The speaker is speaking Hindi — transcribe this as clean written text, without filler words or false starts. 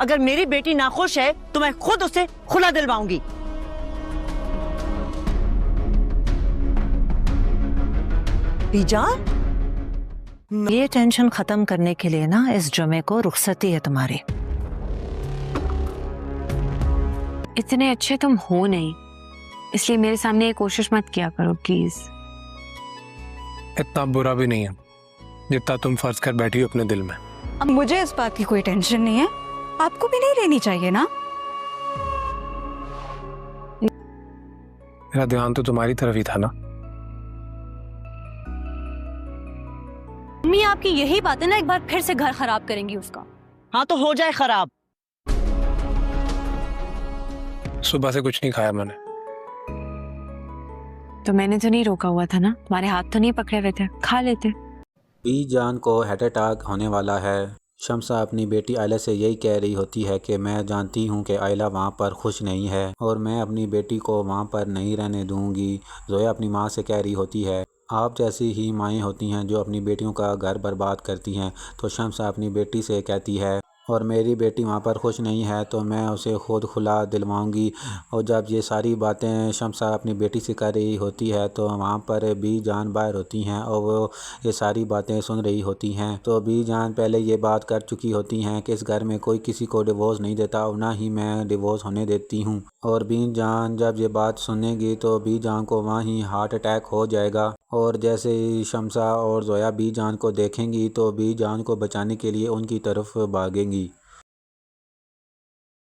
अगर मेरी बेटी नाखुश है तो मैं खुद उसे खुला दिलवाऊंगी। बीजान, ये टेंशन खत्म करने के लिए ना इस जुमे को रुखसती है तुम्हारी। इतने अच्छे तुम हो नहीं, इसलिए मेरे सामने ये कोशिश मत किया करो प्लीज। इतना बुरा भी नहीं है जितना तुम फर्ज कर बैठी हो अपने दिल में। अब मुझे इस बात की कोई टेंशन नहीं है, आपको भी नहीं लेनी चाहिए ना। मेरा ध्यान तो तुम्हारी तरफ ही था ना। मम्मी आपकी यही बात है ना, एक बार फिर से घर खराब करेंगी उसका। हाँ तो हो जाए खराब। सुबह से कुछ नहीं खाया मैंने। तो मैंने तो नहीं रोका हुआ था ना, तुम्हारे हाथ तो नहीं पकड़े हुए थे, खा लेते। बीजान को हार्ट अटैक होने वाला है। शम्सा अपनी बेटी आयला से यही कह रही होती है कि मैं जानती हूँ कि आयला वहाँ पर खुश नहीं है और मैं अपनी बेटी को वहाँ पर नहीं रहने दूँगी। जोया अपनी माँ से कह रही होती है, आप जैसी ही माएँ होती हैं जो अपनी बेटियों का घर बर्बाद करती हैं। तो शम्सा अपनी बेटी से कहती है, और मेरी बेटी वहाँ पर खुश नहीं है तो मैं उसे खुद खुला दिलवाऊंगी। और जब ये सारी बातें शम्सा अपनी बेटी से कर रही होती है तो वहाँ पर बीजान बाहर होती हैं और वो ये सारी बातें सुन रही होती हैं। तो बीजान पहले ये बात कर चुकी होती हैं कि इस घर में कोई किसी को डिवोर्स नहीं देता और ना ही मैं डिवोर्स होने देती हूँ। और बीजान जब ये बात सुनेगी तो बीजान को वहाँ ही हार्ट अटैक हो जाएगा। और जैसे ही शम्सा और जोया बीजान को देखेंगी तो बीजान को बचाने के लिए उनकी तरफ भागेंगी।